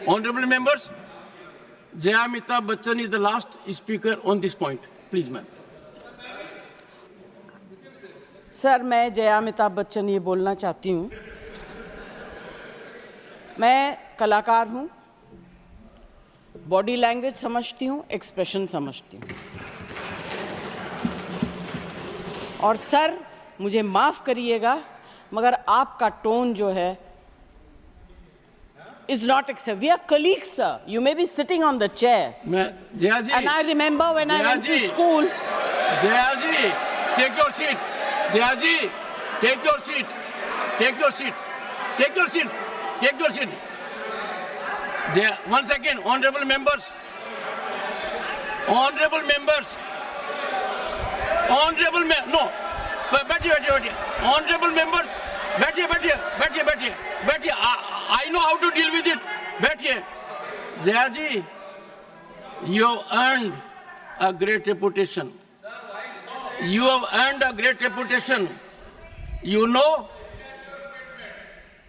Honorable members, Jaya Amitabh Bachchan is the last speaker on this point. Please, ma'am. Sir, मैं जया अमिताभ बच्चन ये बोलना चाहती हूँ, मैं कलाकार हूँ, बॉडी लैंग्वेज समझती हूँ, एक्सप्रेशन समझती हूँ। और सर, मुझे माफ़ करिएगा, मगर आपका टोन जो है is not acceptable. We are colleagues, sir. You may be sitting on the chair. Jaya ji. And I remember when I went to school. Jaya ji, take your seat. Jaya ji, take your seat. Take your seat. Take your seat. Take your seat. Jaya, 1 second, honorable members. Honorable members. Honorable no. बैठिए. Honorable members. बैठिए. I know how to deal with it. बैठिए. Jaya ji, you have earned a great reputation. You have earned a great reputation. You know,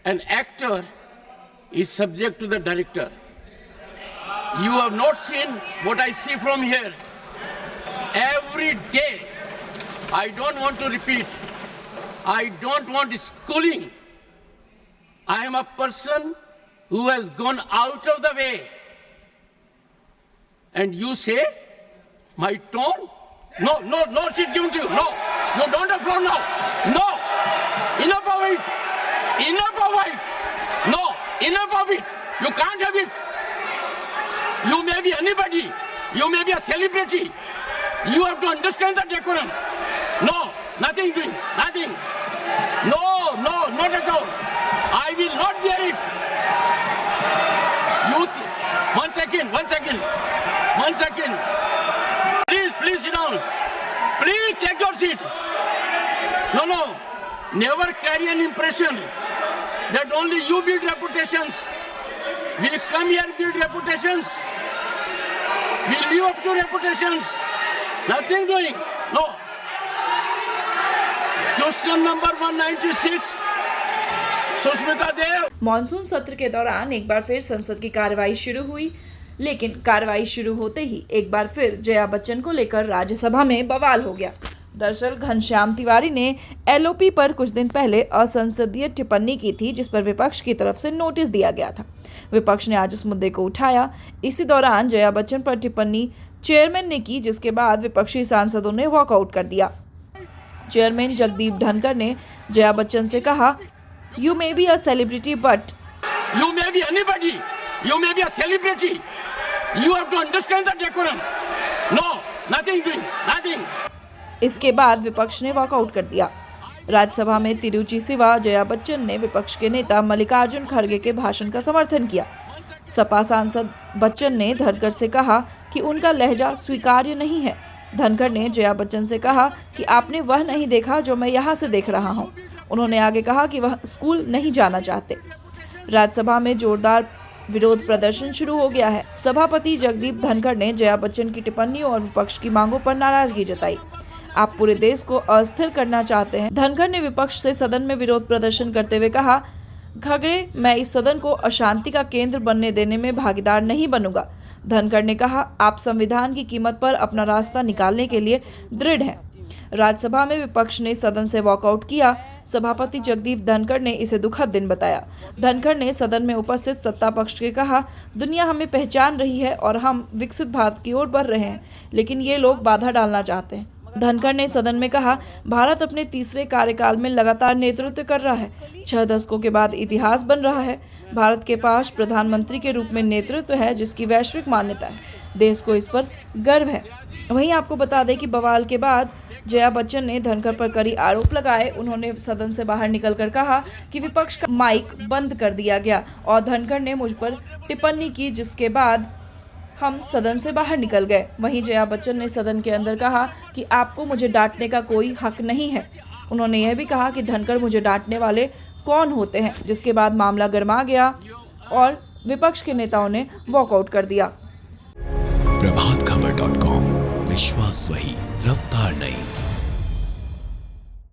an actor is subject to the director. You have not seen what I see from here. Every day, I don't want to repeat. I don't want schooling. I am a person who has gone out of the way. And you say, my tone? No, seat given to you. No, you don't have floor now. No, enough of it. No, enough of it. You can't have it. You may be anybody. You may be a celebrity. You have to understand the decorum. No, nothing doing, nothing. No, not at all. I will not bear it. One second. Please sit down. Please take your seat. No. Never carry an impression that only you build reputations. We come here build reputations. We live up to reputations. Nothing doing. No. Question number 196. Sushmita Dev. Monsoon सत्र के दौरान एक बार फिर संसद की कार्रवाई शुरू हुई, लेकिन कार्रवाई शुरू होते ही एक बार फिर जया बच्चन को लेकर राज्यसभा में बवाल हो गया। दरअसल घनश्याम तिवारी ने एलओपी पर कुछ दिन पहले असंसदीय टिप्पणी की थी, जिस पर विपक्ष की तरफ से नोटिस दिया गया था। विपक्ष ने आज इस मुद्दे को उठाया। इसी दौरान जया बच्चन पर टिप्पणी चेयरमैन ने की, जिसके बाद विपक्षी सांसदों ने वॉकआउट कर दिया। चेयरमैन जगदीप धनखड़ ने जया बच्चन से कहा, You may be a celebrity, but you may be anybody. You may be a celebrity. You have to understand the decorum. No, nothing doing, nothing. इसके बाद विपक्ष ने वॉकआउट कर दिया। राज्यसभा में तिरुचि सिवा जया बच्चन ने विपक्ष के नेता मल्लिकार्जुन खड़गे के भाषण का समर्थन किया। सपा सांसद बच्चन ने धनखड़ से कहा कि उनका लहजा स्वीकार्य नहीं है। धनखड़ ने जया बच्चन से कहा कि आपने वह नहीं देखा जो मैं यहाँ से देख रहा हूँ। उन्होंने आगे कहा कि वह स्कूल नहीं जाना चाहते। राज्यसभा में जोरदार विरोध प्रदर्शन शुरू हो गया है। सभापति जगदीप धनखड़ ने जया बच्चन की टिप्पणियों और विपक्ष की मांगों पर नाराजगी जताई। आप पूरे देश को अस्थिर करना चाहते हैं। धनखड़ ने विपक्ष से सदन में विरोध प्रदर्शन करते हुए कहा, खड़गे, मैं इस सदन को अशांति का केंद्र बनने देने में भागीदार नहीं बनूंगा। धनखड़ ने कहा, आप संविधान की कीमत पर अपना रास्ता निकालने के लिए दृढ़ हैं। राज्यसभा में विपक्ष ने सदन से वॉकआउट किया। सभापति जगदीप धनखड़ ने इसे दुखद दिन बताया। धनखड़ ने सदन में उपस्थित सत्ता पक्ष के कहा, दुनिया हमें पहचान रही है और हम विकसित भारत की ओर बढ़ रहे हैं, लेकिन ये लोग बाधा डालना चाहते हैं। धनखड़ ने सदन में कहा, भारत अपने तीसरे कार्यकाल में लगातार नेतृत्व कर रहा है। 6 दशकों के बाद इतिहास बन रहा है। भारत के पास प्रधानमंत्री के रूप में नेतृत्व है, जिसकी वैश्विक मान्यता है। देश को इस पर गर्व है। वहीं आपको बता दें कि बवाल के बाद जया बच्चन ने धनखड़ पर कड़ी आरोप लगाए। उन्होंने सदन से बाहर निकलकर कहा कि विपक्ष का माइक बंद कर दिया गया और धनखड़ ने मुझ पर टिप्पणी की, जिसके बाद हम सदन से बाहर निकल गए। वहीं जया बच्चन ने सदन के अंदर कहा कि आपको मुझे डांटने का कोई हक नहीं है। उन्होंने यह भी कहा कि धनखड़ मुझे डांटने वाले कौन होते हैं, जिसके बाद मामला गर्मा गया और विपक्ष के नेताओं ने वॉकआउट कर दिया। प्रभातखबर.com, विश्वास वही, रफ्तार नहीं।